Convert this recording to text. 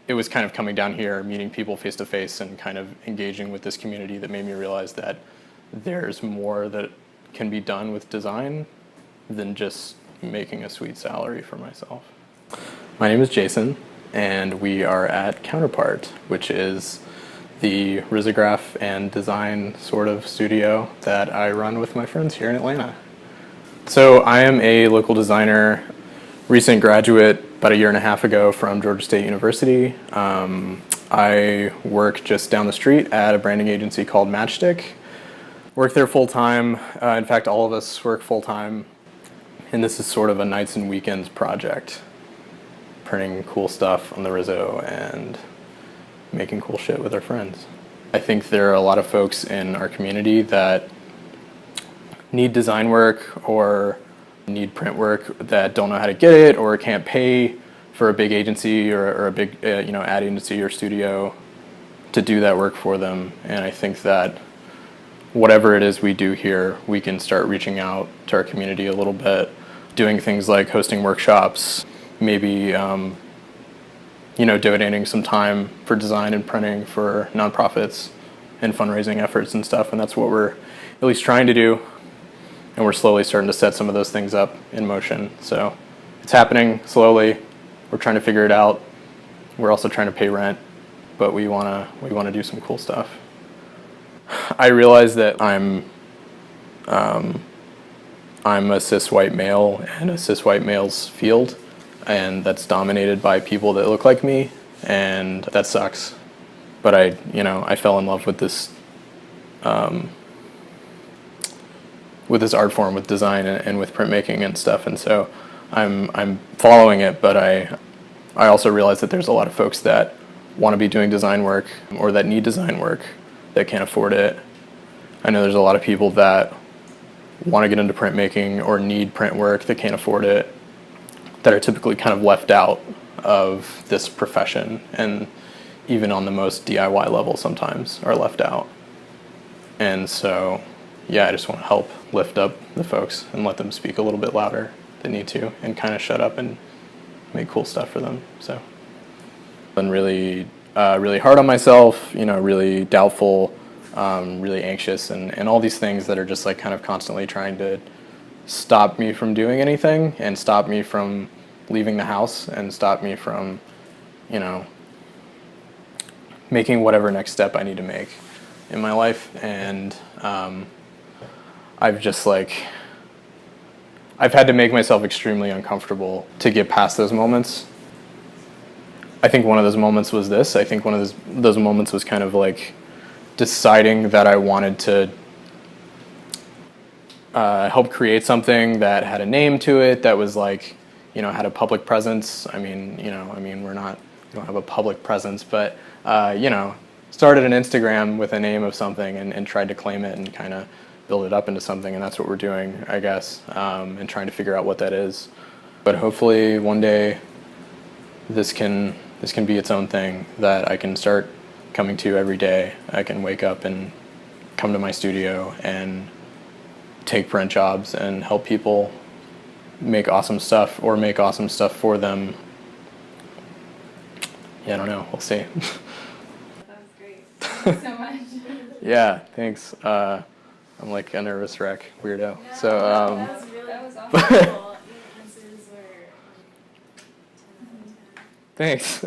it was kind of coming down here, meeting people face to face and kind of engaging with this community that made me realize that there's more that can be done with design than just making a sweet salary for myself. My name is Jason, and we are at Counterpart, which is the risograph and design sort of studio that I run with my friends here in Atlanta. So I am a local designer, recent graduate about a year and a half ago from Georgia State University. I work just down the street at a branding agency called Matchstic. Work there full time. In fact, all of us work full time. And this is sort of a nights and weekends project. Printing cool stuff on the Rizzo and making cool shit with our friends. I think there are a lot of folks in our community that need design work or need print work that don't know how to get it or can't pay for a big agency or a big ad agency or studio to do that work for them. And I think that whatever it is we do here, we can start reaching out to our community a little bit, doing things like hosting workshops, maybe donating some time for design and printing for nonprofits and fundraising efforts and stuff. And that's what we're at least trying to do. And we're slowly starting to set some of those things up in motion. So it's happening slowly. We're trying to figure it out. We're also trying to pay rent, but we wanna do some cool stuff. I realize that I'm a cis white male in a cis white male's field, and that's dominated by people that look like me, and that sucks. But I fell in love with this art form, with design and with printmaking and stuff, and so I'm following it. But I also realize that there's a lot of folks that want to be doing design work or that need design work that can't afford it. I know there's a lot of people that want to get into printmaking or need print work that can't afford it, that are typically kind of left out of this profession, and even on the most DIY level sometimes are left out. And so, yeah, I just want to help lift up the folks and let them speak a little bit louder if they need to, and kind of shut up and make cool stuff for them. So, been really hard on myself, really doubtful, really anxious, and all these things that are just like kind of constantly trying to stop me from doing anything and stop me from leaving the house and stop me from, making whatever next step I need to make in my life. And I've had to make myself extremely uncomfortable to get past those moments. I think one of those moments was this. I think one of those moments was kind of like deciding that I wanted to help create something that had a name to it, that was like, had a public presence. We don't have a public presence, but, started an Instagram with a name of something and tried to claim it and kind of build it up into something. And that's what we're doing, I guess, and trying to figure out what that is. But hopefully one day this can be its own thing that I can start coming to every day. I can wake up and come to my studio and take print jobs and help people make awesome stuff or make awesome stuff for them. Yeah, I don't know. We'll see. That was great. Thank you so much. Yeah, thanks. I'm like a nervous wreck weirdo. No, So that was awesome. Your answers were 10 out of 10. thanks.